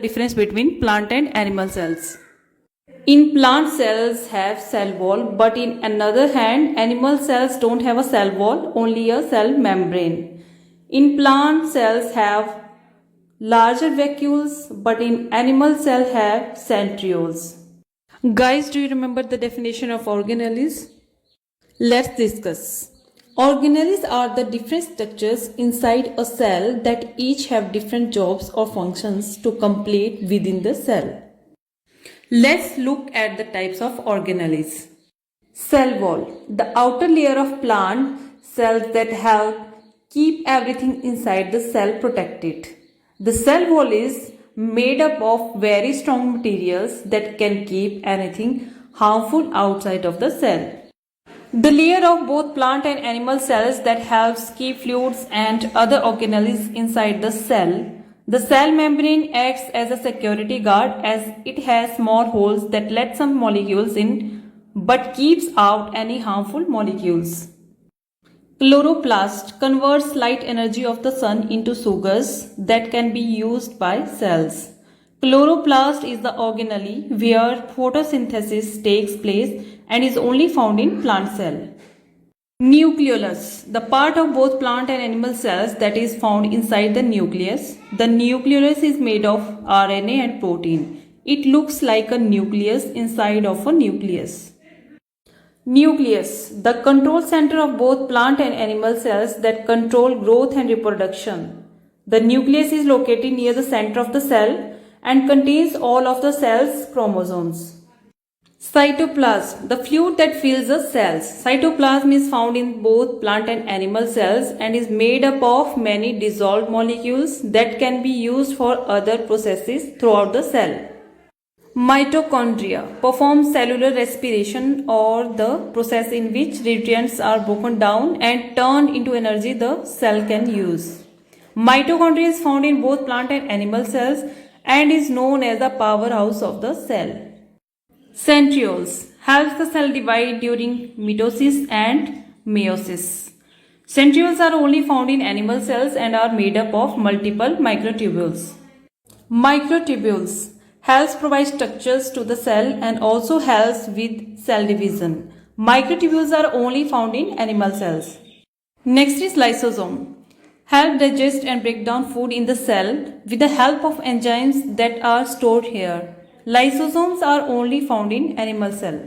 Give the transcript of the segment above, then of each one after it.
Difference between plant and animal cells. In plant cells have cell wall, but in another hand animal cells don't have a cell wall, only a cell membrane. In plant cells have larger vacuoles, but in animal cell have centrioles. Guys, do you remember the definition of organelles? Let's discuss. Organelles are the different structures inside a cell that each have different jobs or functions to complete within the cell. Let's look at the types of organelles. Cell wall, the outer layer of plant cells that help keep everything inside the cell protected. The cell wall is made up of very strong materials that can keep anything harmful outside of the cell. The layer of both plant and animal cells that helps keep fluids and other organelles inside the cell. The cell membrane acts as a security guard as it has small holes that let some molecules in but keeps out any harmful molecules. Chloroplast converts light energy of the sun into sugars that can be used by cells. Chloroplast is the organelle where photosynthesis takes place and is only found in plant cell. Nucleolus, the part of both plant and animal cells that is found inside the nucleus. The nucleolus is made of RNA and protein. It looks like a nucleus inside of a nucleus. Nucleus, the control center of both plant and animal cells that control growth and reproduction. The nucleus is located near the center of the cell and contains all of the cell's chromosomes. Cytoplasm, the fluid that fills the cells. Cytoplasm is found in both plant and animal cells and is made up of many dissolved molecules that can be used for other processes throughout the cell. Mitochondria performs cellular respiration, or the process in which nutrients are broken down and turned into energy the cell can use. Mitochondria is found in both plant and animal cells and is known as the powerhouse of the cell. Centrioles helps the cell divide during mitosis and meiosis. Centrioles are only found in animal cells and are made up of multiple microtubules. Microtubules helps provide structures to the cell and also helps with cell division. Microtubules are only found in animal cells. Next is lysosome. Help digest and break down food in the cell with the help of enzymes that are stored here. Lysosomes are only found in animal cell.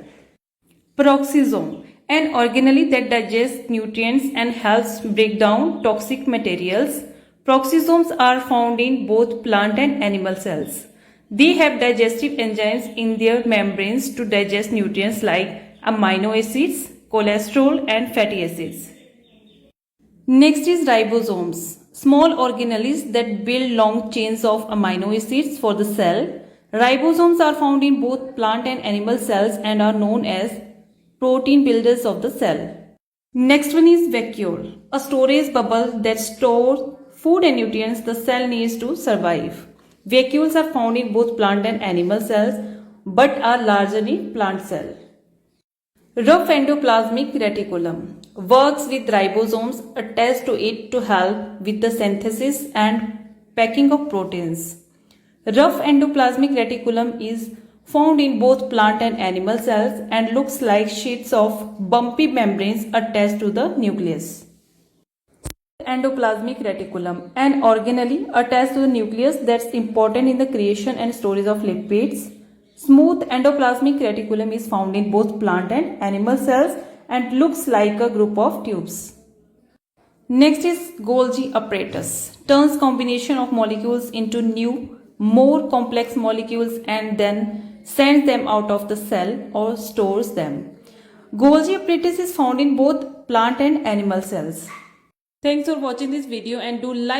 Peroxisome, an organelle that digests nutrients and helps break down toxic materials. Peroxisomes are found in both plant and animal cells. They have digestive enzymes in their membranes to digest nutrients like amino acids, cholesterol and fatty acids. Next is ribosomes, small organelles that build long chains of amino acids for the cell. Ribosomes are found in both plant and animal cells and are known as protein builders of the cell. Next one is vacuole, a storage bubble that stores food and nutrients the cell needs to survive. Vacuoles are found in both plant and animal cells but are largely in plant cell. Rough endoplasmic reticulum works with ribosomes attached to it to help with the synthesis and packing of proteins. Rough endoplasmic reticulum is found in both plant and animal cells and looks like sheets of bumpy membranes attached to the nucleus. Endoplasmic reticulum, an organelle attached to the nucleus that's important in the creation and storage of lipids. Smooth endoplasmic reticulum is found in both plant and animal cells and looks like a group of tubes. Next is Golgi apparatus, turns combination of molecules into new, more complex molecules and then sends them out of the cell or stores them. Golgi apparatus is found in both plant and animal cells. Thanks for watching this video and do like